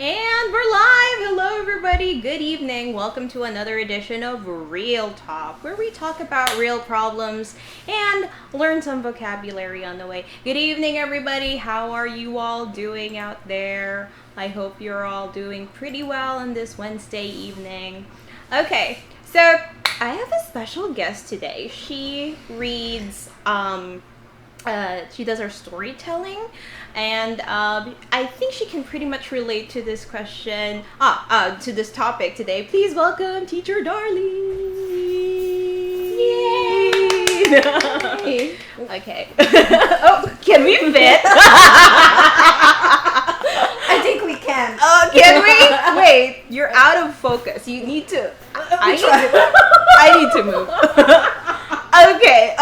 And we're live! Hello, everybody. Good evening. Welcome to another edition of Real Talk, where we talk about real problems and learn some vocabulary on the way. Good evening, everybody. How are you all doing out there? I hope you're all doing pretty well on this Wednesday evening. Okay, so I have a special guest today. She reads, she does her storytelling, and I think she can pretty much relate to this question, to this topic today. Please welcome Teacher Darlyn. Yay! Okay. Oh, can we fit? I think we can. Oh, can we? Wait, you're out of focus. You need to. I need to move. Okay.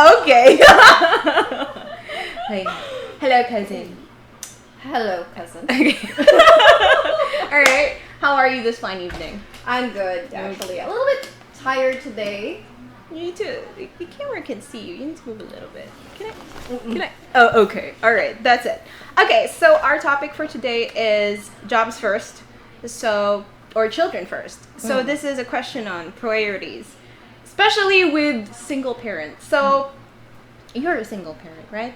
Hello, cousin. Hello, cousin. Okay. All right. How are you this fine evening? I'm good, actually. A little bit tired today. You need to. The camera can see you. You need to move a little bit. Can I? Oh, okay. All right. That's it. Okay. So our topic for today is jobs first. Or children first. So this is a question on priorities, especially with single parents. So you're a single parent, right?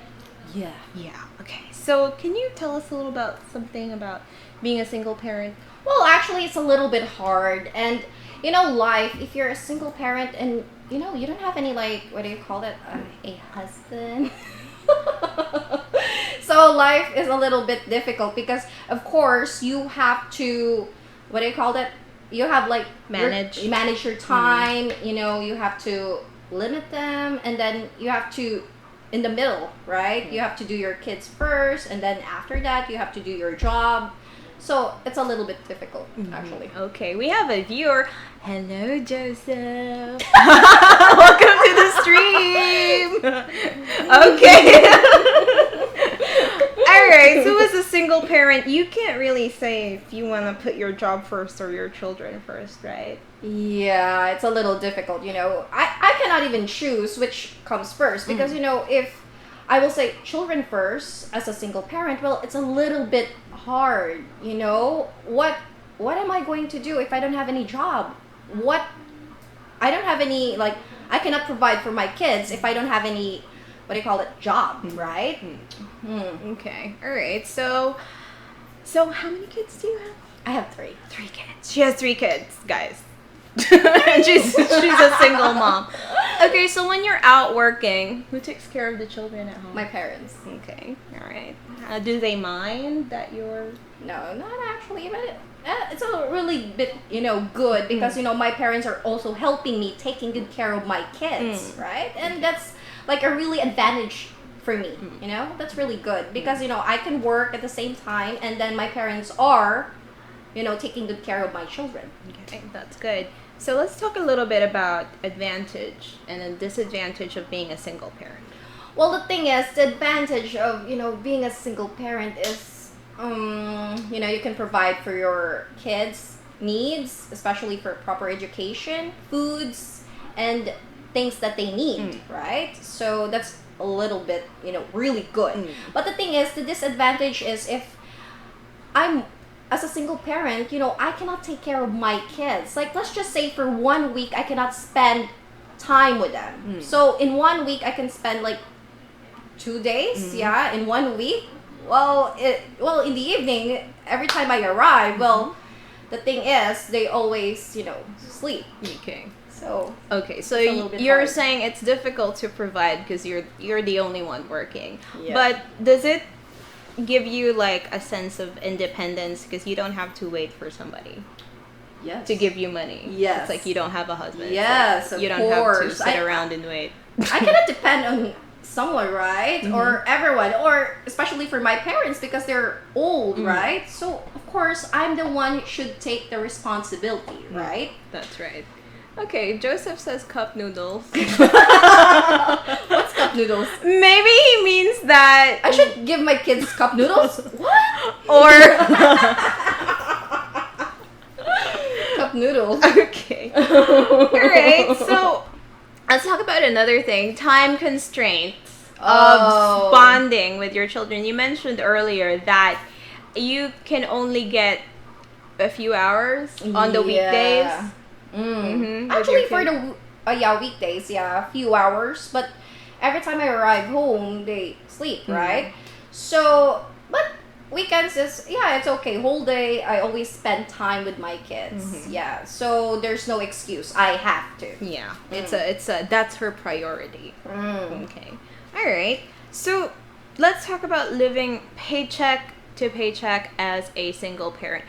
Yeah. Yeah. Okay. So can you tell us a little about something about being a single parent? Well, actually, it's a little bit hard. And, life, if you're a single parent and, you don't have any, what do you call it? A husband. So life is a little bit difficult because, of course, you have to, what do you call it? You have, manage your time. You have to limit them. And then you have to, in the middle, right? You have to do your kids first, and then after that, you have to do your job. So it's a little bit difficult, actually. Okay, we have a viewer. Hello, Joseph. Welcome to the stream. Okay. All right. So as a single parent, you can't really say if you want to put your job first or your children first, right? Yeah, it's a little difficult. I cannot even choose which comes first because if I will say children first as a single parent, well, it's a little bit hard. What am I going to do if I don't have any job? I don't have any, I cannot provide for my kids if I don't have any, what do you call it, job, right? Okay. All right. So how many kids do you have? I have 3. 3 kids. She has 3 kids, guys. she's a single mom. Okay, so when you're out working, who takes care of the children at home? My parents. Okay, all right. Do they mind that you're... No, not actually. But it's a really bit, good because, my parents are also helping me taking good care of my kids, right? And that's like a really advantage for me, That's really good because, I can work at the same time and then my parents are, taking good care of my children. Okay, that's good. So let's talk a little bit about advantage and then disadvantage of being a single parent. Well, the thing is, the advantage of, being a single parent is, you can provide for your kids' needs, especially for proper education, foods, and things that they need, right? So that's a little bit, really good. But the thing is, the disadvantage is if I'm as a single parent, I cannot take care of my kids. Let's just say for 1 week, I cannot spend time with them. So in 1 week, I can spend 2 days, in 1 week. Well, in the evening, every time I arrive, the thing is, they always, sleep. Okay. So you're hard. Saying it's difficult to provide because you're the only one working. Yeah. But does it give you a sense of independence because you don't have to wait for somebody to give you money? Yes. It's you don't have a husband. Yes, you don't have to sit around and wait. I cannot depend on someone, right? Or everyone, or especially for my parents because they're old, right? So of course I'm the one who should take the responsibility, right? That's right. Okay, Joseph says cup noodles. What's cup noodles? Maybe he means that I should give my kids cup noodles? What? Or cup noodles. Okay. Alright, so let's talk about another thing. Time constraints of bonding with your children. You mentioned earlier that you can only get a few hours on the weekdays. Actually, for the weekdays, a few hours. But every time I arrive home, they sleep, right? So, but weekends is it's okay. Whole day, I always spend time with my kids. Yeah, so there's no excuse. I have to. Yeah, it's a that's her priority. Okay, all right. So let's talk about living paycheck to paycheck as a single parent.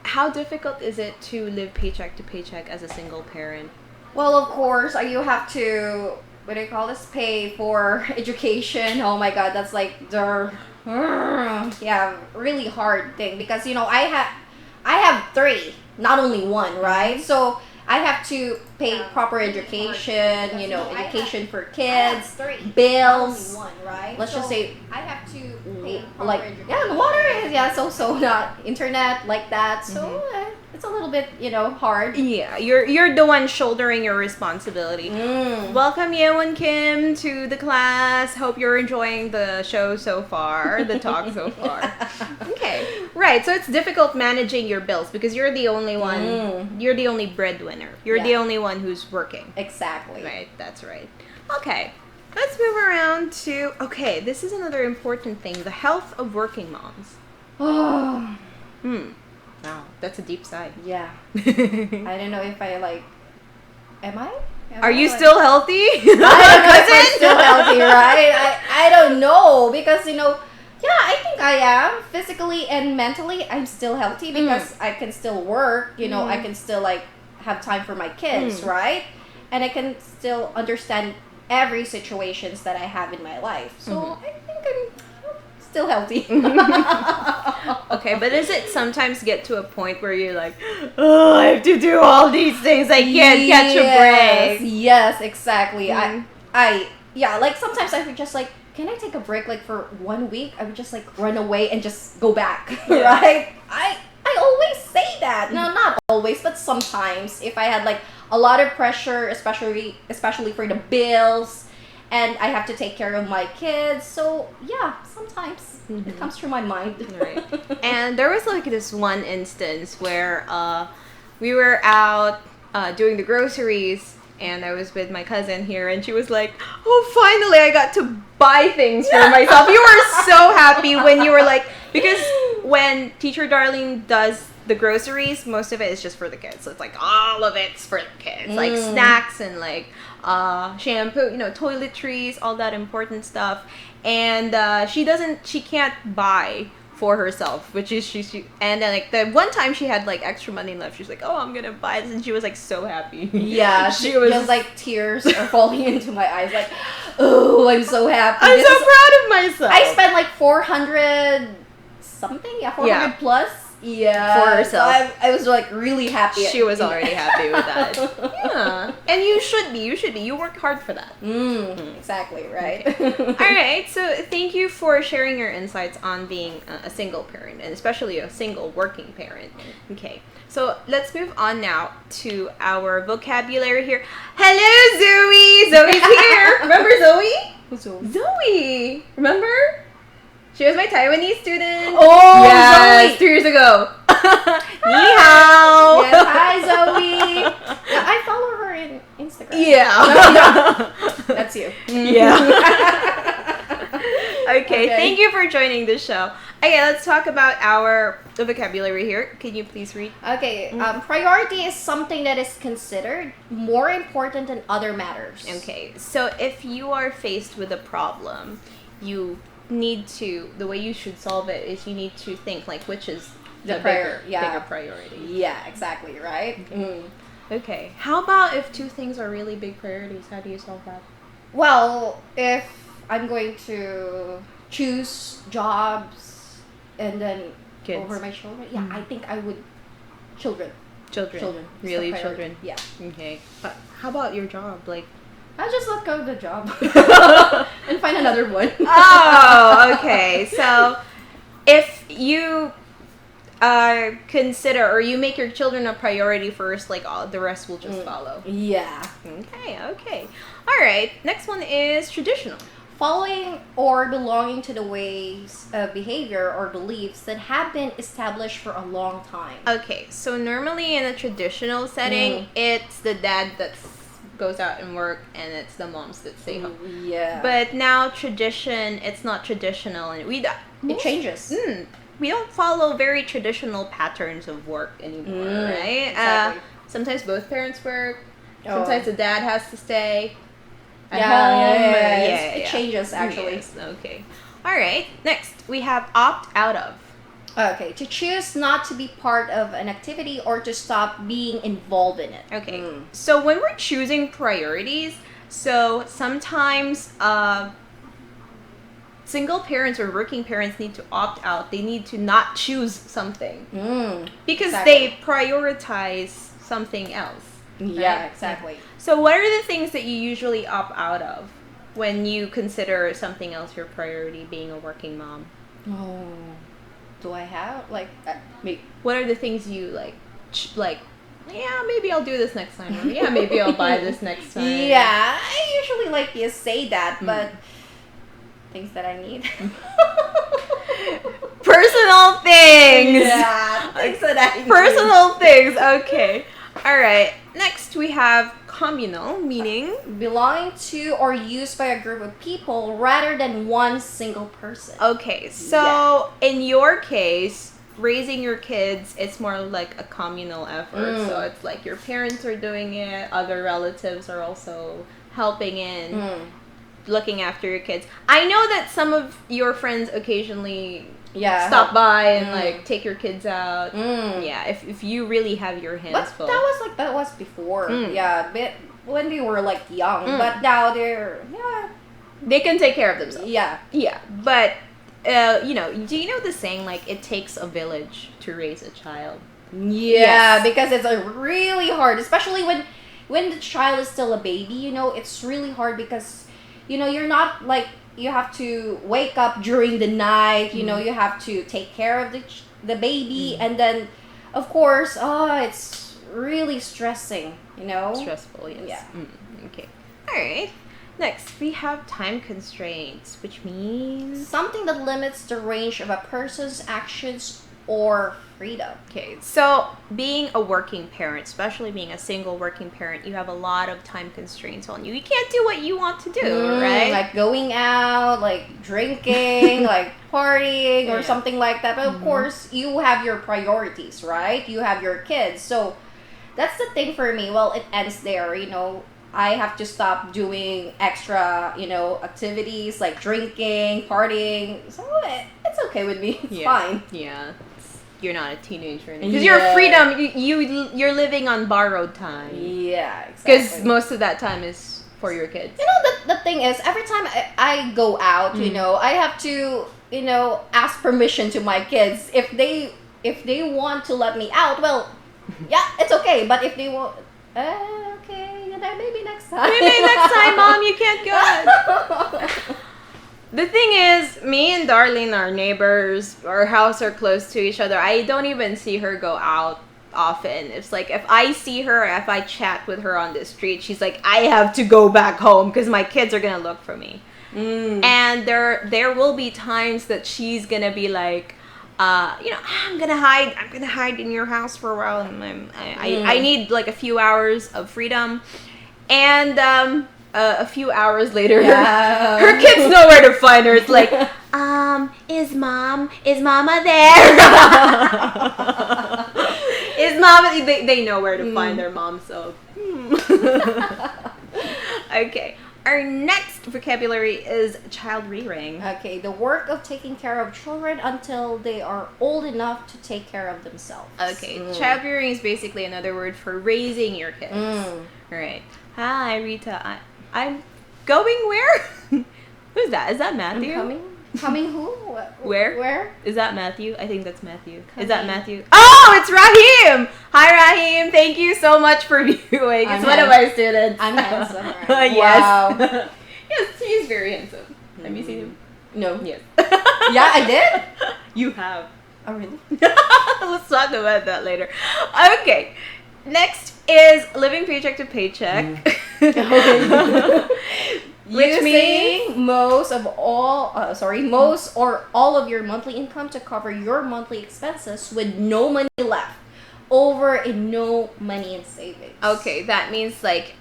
How difficult is it to live paycheck to paycheck as a single parent? Well, of course, you have to, what do you call this, pay for education. Oh my God, that's like the really hard thing because I have three, not only one, right? So I have to pay proper education, education for kids, bills. One, right? Let's just say I have to pay like the water is so not internet like that. So it's a little bit hard. Yeah, you're the one shouldering your responsibility. Welcome Yeon Kim to the class. Hope you're enjoying the show so far, the talk so far. Okay, right. So it's difficult managing your bills because you're the only one. You're the only breadwinner. You're the only one who's working. Exactly. Right. That's right. Okay. Let's move around to this is another important thing: the health of working moms. Oh. Wow, that's a deep sigh. Yeah. I don't know if I am I? Are you still healthy? I don't know if I'm still healthy, right? I don't know because I think I am physically and mentally. I'm still healthy because I can still work. I can still have time for my kids, right? And I can still understand every situations that I have in my life. So I think I'm still healthy. Okay, but does it sometimes get to a point where you're like, oh, I have to do all these things, I can't catch a break? Yes, exactly. I sometimes I would just can I take a break for 1 week? I would just run away and just go back, right? I always say that. No, not always, but sometimes if I had a lot of pressure, especially for the bills, and I have to take care of my kids. So sometimes it comes through my mind. Right. And there was this one instance where we were out doing the groceries, and I was with my cousin here, and she was like, oh, finally I got to buy things for myself. You were so happy when you were because when Teacher Darlyn does the groceries, most of it is just for the kids. So it's all of it's for the kids. Snacks and shampoo, toiletries, all that important stuff. And she can't buy for herself, which is and then the one time she had extra money left, she's oh, I'm gonna buy this, and she was so happy. Yeah, she was just tears are falling into my eyes, oh, I'm so happy. I'm so proud of myself. I spent 400 something, 400 plus. Yeah, for herself. So I was really happy. She was already happy with that. Yeah, and you should be. You worked hard for that. Exactly, right. Okay. All right. So thank you for sharing your insights on being a single parent, and especially a single working parent. Okay. So let's move on now to our vocabulary here. Hello, Zoe. Zoe's here. Remember Zoe? Who's Zoe? Zoe. Remember? She was my Taiwanese student. Oh, yes, Zoe. 2 years ago. Ni hao. Yes, hi, Zoe. Yeah, I follow her in Instagram. Yeah. That's you. Yeah. Okay, thank you for joining the show. Okay, let's talk about the vocabulary here. Can you please read? Okay, priority is something that is considered more important than other matters. Okay, so if you are faced with a problem, the way you should solve it is you need to think which is the bigger priority. Yeah, exactly, right? Okay. How about if two things are really big priorities? How do you solve that? Well, if I'm going to choose jobs and then Kids. over my children, I think I would children. Children. Really, children? Yeah. Okay. How about your job? I'll just let go of the job and find another one. Oh, okay. So if you consider or you make your children a priority first, all the rest will just follow. Yeah. Okay. All right. Next one is traditional. following or belonging to the ways of behavior or beliefs that have been established for a long time. Okay, so normally in a traditional setting, it's the dad that goes out and work, and it's the moms that stay home. Yeah. But now tradition, it's not traditional, and it changes. We don't follow very traditional patterns of work anymore, right? Exactly. Sometimes both parents work. Oh. Sometimes the dad has to stay at Yeah, home. it changes actually. Yes, okay. All right. Next, we have opt out of. Okay, to choose not to be part of an activity or to stop being involved in it. Okay. So when we're choosing priorities, so sometimes single parents or working parents need to opt out. They need to not choose something because they prioritize something else. Yeah, right? exactly. So what are the things that you usually opt out of when you consider something else your priority, being a working mom? Oh, do I have me? What are the things you like? Yeah, maybe I'll do this next time. Or, yeah, maybe I'll buy this next time. Yeah, I usually say that, but things that I need. Personal things. Yeah, things that I need. Personal things. Okay. All right. Next, we have communal, meaning belonging to or used by a group of people rather than one single person. Okay, so in your case, raising your kids, it's more like a communal effort. So it's like your parents are doing it, other relatives are also helping in looking after your kids. I know that some of your friends occasionally stop by and take your kids out. Yeah, if you really have your hands full. That was before. Yeah, but when they were young, but now they can take care of themselves. Yeah. Yeah, but do you know the saying it takes a village to raise a child? Yeah, because it's really hard, especially when the child is still a baby. It's really hard because you're not you have to wake up during the night. You have to take care of the baby, and then of course, it's really stressing. Stressful, yes. Yeah. Okay. All right. Next, we have time constraints, which means something that limits the range of a person's actions or freedom. Okay, so being a working parent, especially being a single working parent, you have a lot of time constraints on you. You can't do what you want to do, right? Like going out, drinking, partying or something like that. But of course, you have your priorities, right? You have your kids. So that's the thing for me. Well, it ends there, I have to stop doing extra, activities like drinking, partying. So it's okay with me. It's fine. Yeah. You're not a teenager anymore. Because your freedom, you're living on borrowed time. Yeah, exactly. Because most of that time is for your kids. The thing is, every time I go out, I have to, ask permission to my kids. If they want to let me out, well, yeah, it's okay. But if they won't, okay, maybe next time. Maybe next time, Mom, you can't go. The thing is, me and Darlyn are neighbors. Our houses are close to each other. I don't even see her go out often. It's if I see her, or if I chat with her on the street, she's like, I have to go back home because my kids are going to look for me. And there will be times that she's going to be like, I'm gonna hide in your house for a while, and I need a few hours of freedom, and a few hours later, her kids know where to find her. It's is Mama there? Is Mama? They know where to find their mom. So, okay. Our next vocabulary is child rearing. Okay, the work of taking care of children until they are old enough to take care of themselves. Okay, child rearing is basically another word for raising your kids. All right. Hi, Rita. I'm going where? Who's that? Is that Matthew? I'm coming. Coming who? Where? Where? Is that Matthew? I think that's Matthew. Is that Matthew? Oh, it's Rahim! Hi, Rahim. Thank you so much for viewing. It's one of my students. I'm handsome. Right? Yes. Wow. Yes, he's very handsome. Have you seen him? No. Yes. Yeah, I did? You have. Oh, really? Let's talk about that later. Okay. Next is living paycheck to paycheck. Which means using most or all of your monthly income to cover your monthly expenses with no money left over and no money in savings. okay, that means like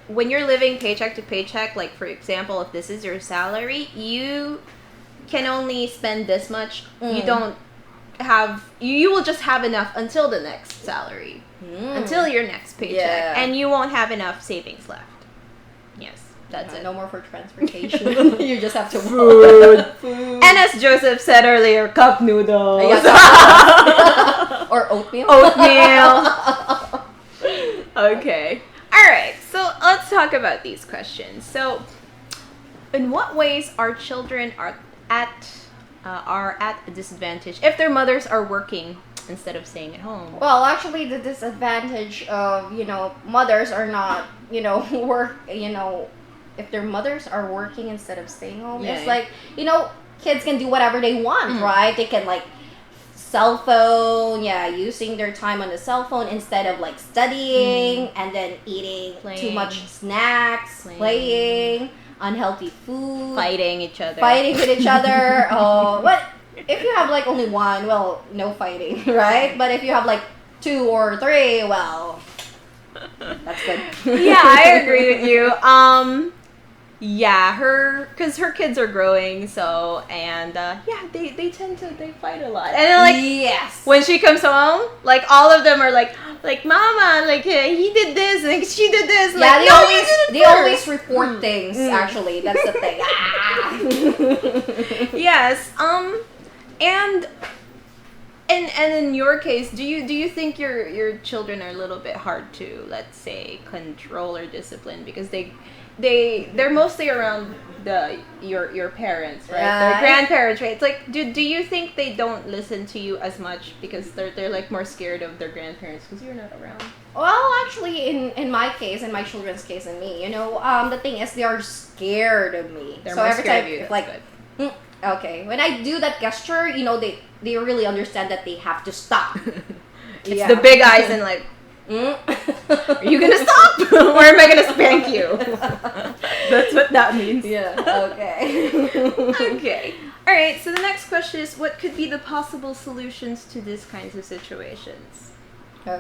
when you're living paycheck to paycheck, like for example, if this is your salary, you can only spend this much. You don't have you will just have enough until the next salary, until your next paycheck, and you won't have enough savings left. Yes, that's it. No more for transportation. You just have to Food. And as Joseph said earlier, cup noodles. Or oatmeal. Okay. All right. So let's talk about these questions. So, in what ways our children are at a disadvantage if their mothers are working instead of staying at home? Well, actually, the disadvantage of mothers are not if their mothers are working instead of staying home, it's like kids can do whatever they want, right? They can like cell phone, using their time on the cell phone instead of like studying and then eating too much snacks, playing unhealthy food, fighting with each other. But if you have like only one, well, no fighting, right? But if you have like 2 or 3, well, that's good. Yeah, I agree with you. Because her kids are growing, so, and, they tend to, they fight a lot. And then, like, when she comes home, like, all of them are like, Mama, like, he did this, and she did this. Like, they always report things, actually. That's the thing. Yes, and in your case, do you think your children are a little bit hard to, let's say, control or discipline because they're mostly around your parents, right? Their grandparents, right? It's like, do you think they don't listen to you as much because they're like more scared of their grandparents because you're not around? Well, actually, in my case, in my children's case, and me, the thing is they are scared of me. They're so more every scared time, of you. That's like, good. Okay, when I do that gesture, they really understand that they have to stop. It's the big eyes and like, are you gonna stop or am I gonna spank you? That's what that means. Okay. Okay. All right, so the next question is, what could be the possible solutions to these kinds of situations?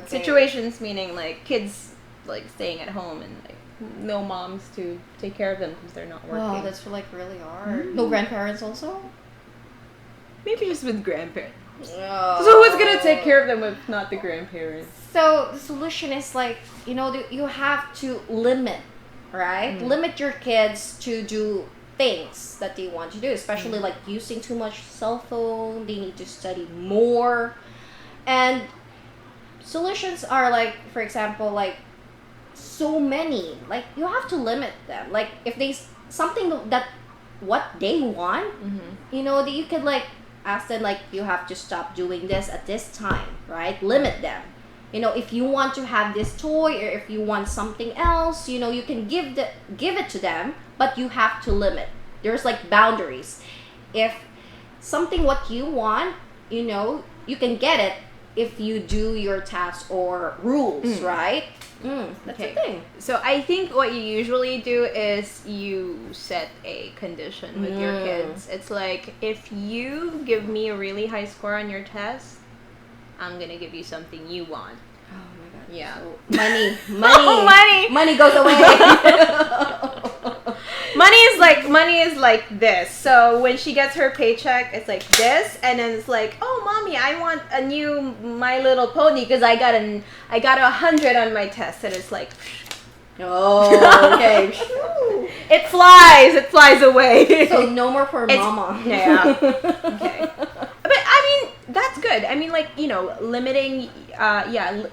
Situations meaning like kids like staying at home and like no moms to take care of them because they're not working. Oh, that's like really hard. No grandparents also? Maybe just with grandparents. Oh. So who's gonna take care of them if not the grandparents? So the solution is like, you have to limit, right? Limit your kids to do things that they want to do, especially like using too much cell phone. They need to study more. And solutions are like, for example, like so many. Like you have to limit them. Like if they something that what they want, that you could like ask them like you have to stop doing this at this time, right? Limit them. If you want to have this toy or if you want something else, you can give it to them, but you have to limit. There's like boundaries. If something what you want, you can get it if you do your tasks or rules, right? That's the thing. So I think what you usually do is you set a condition with your kids. It's like, if you give me a really high score on your test, I'm gonna give you something you want. Oh my god. Yeah. So, money. Oh, money. Money goes away. Money is like this. So when she gets her paycheck, it's like this, and then it's like, oh, mommy, I want a new My Little Pony because I got 100 on my test, and it's like, oh, okay. It flies away. So no more for mama. Yeah. Okay. But I mean, that's good. I mean, like, limiting,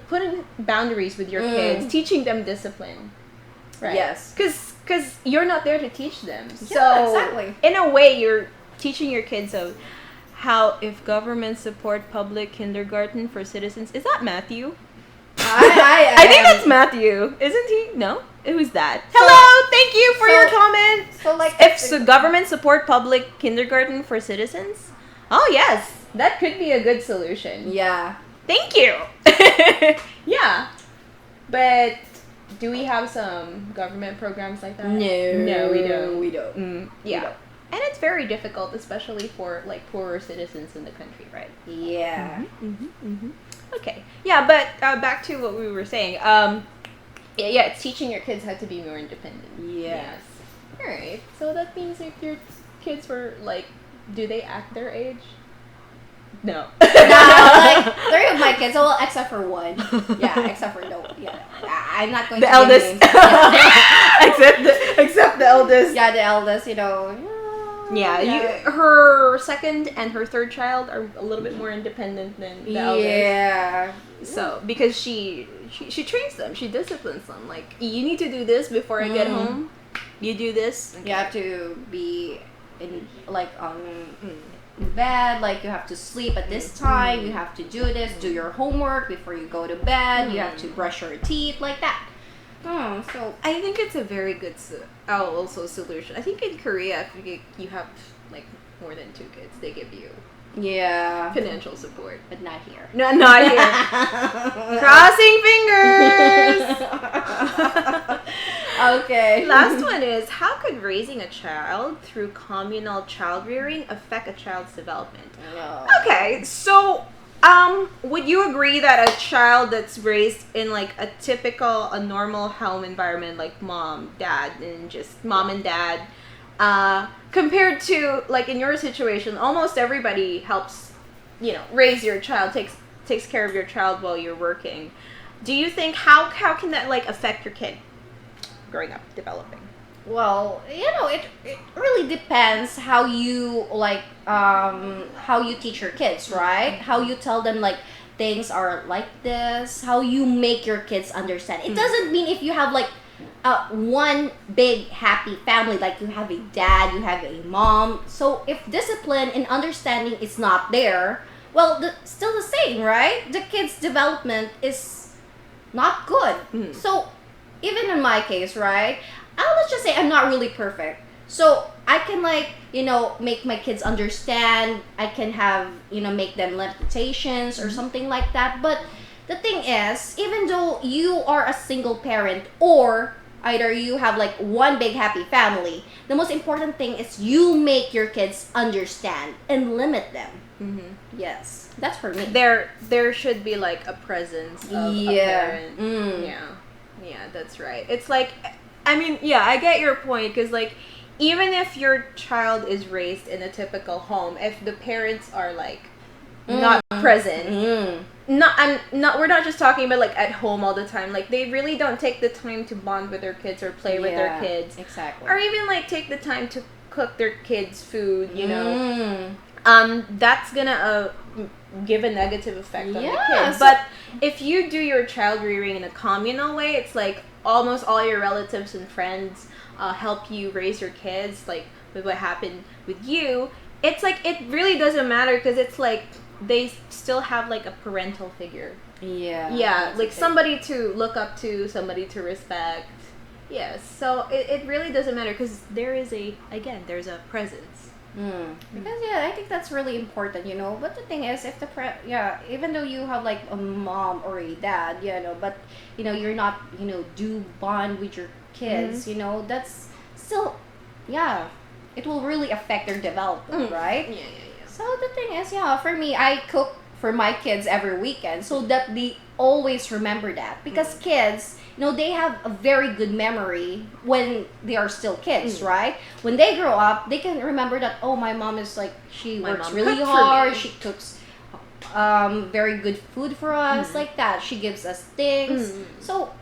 putting boundaries with your kids, teaching them discipline. Right. Yes. Because you're not there to teach them. Yeah, So exactly. in a way, you're teaching your kids of how if government support public kindergarten for citizens. Is that Matthew? I think that's Matthew. Isn't he? No? Who's that? Hello! Thank you for your comment. So like If government support public kindergarten for citizens? Oh, yes. That could be a good solution. Yeah. Thank you. Yeah. But do we have some government programs like that? No, we don't. We don't. Yeah. We don't. And it's very difficult, especially for like poorer citizens in the country, right? Yeah. Okay. Yeah, but back to what we were saying. Yeah, it's teaching your kids how to be more independent. Yes. All right. So that means if your kids were like, do they act their age? No. No, like 3 of my kids, well, except for one. Yeah, except for no. Yeah, I'm not going The to eldest. give names. Yeah. except the eldest. Yeah, the eldest, you know. Yeah, her second and her third child are a little bit more independent than the eldest. Yeah. So because she trains them, she disciplines them. Like, you need to do this before I get home. You do this. You have to be in bed, like you have to sleep at this time, you have to do this, do your homework before you go to bed, you have to brush your teeth, like that. So I think it's a very good solution. I think in Korea, if you have like more than 2 kids, they give you financial support. But not here. No, not here. Crossing fingers. Okay. Last one is, how could raising a child through communal child rearing affect a child's development? Okay, so would you agree that a child that's raised in like a normal home environment, like mom, dad, and just mom and dad, compared to like in your situation, almost everybody helps, raise your child, takes care of your child while you're working. Do you think how can that like affect your kid growing up, developing? Well, it really depends how you how you teach your kids, right? How you tell them like things are like this, how you make your kids understand. It doesn't mean if you have like one big happy family, like you have a dad, you have a mom. So if discipline and understanding is not there, well, still the same, right? The kid's development is not good. So even in my case, right? Let's just say I'm not really perfect. So I can make my kids understand. I can have, make them limitations or something like that. But the thing is, even though you are a single parent or either you have like one big happy family, the most important thing is you make your kids understand and limit them. Yes, that's for me. There should be like a presence of a parent. Yeah, that's right. It's like, I mean, yeah, I get your point, because like, even if your child is raised in a typical home, if the parents are like not present, we're not just talking about like at home all the time. Like, they really don't take the time to bond with their kids or play with their kids, exactly, or even like take the time to cook their kids food. That's gonna give a negative effect on the kid. But if you do your child rearing in a communal way, it's like almost all your relatives and friends help you raise your kids, like with what happened with you. It's like, it really doesn't matter, because it's like they still have like a parental figure. Like somebody to look up to, somebody to respect. Yes, so it really doesn't matter, because there's a presence. Because I think that's really important, But the thing is, if even though you have like a mom or a dad, but you're not, do bond with your kids, that's still, it will really affect their development, right? Yeah. So the thing is, for me, I cook for my kids every weekend so that they always remember that, because kids, they have a very good memory when they are still kids, right? When they grow up, they can remember that, oh, my mom is like, she works really hard, she cooks very good food for us, like that. She gives us things. So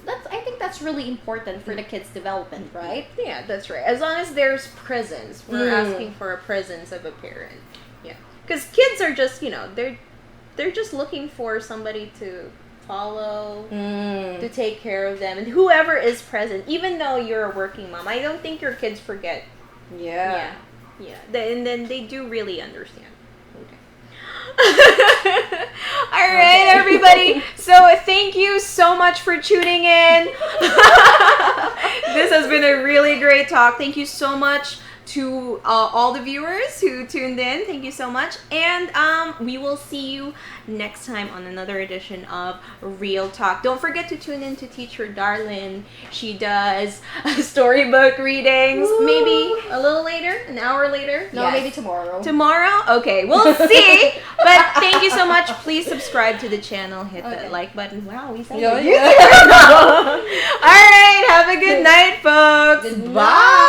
I think that's really important for the kids' development, right? Yeah, that's right. As long as there's presence, we're asking for a presence of a parent. Yeah, because kids are just, they're just looking for somebody to follow, to take care of them, and whoever is present, even though you're a working mom, I don't think your kids forget. And then they do really understand. All right, everybody, so thank you so much for tuning in. This has been a really great talk. Thank you so much to all the viewers who tuned in. Thank you so much. And we will see you next time on another edition of Real Talk. Don't forget to tune in to Teacher Darlyn. She does storybook readings. Woo! Maybe a little later, an hour later. No, maybe tomorrow. Tomorrow? Okay, we'll see. But thank you so much. Please subscribe to the channel. Hit that like button. Wow, we sound like Yeah. All right, have a good night, folks. Goodbye. Bye.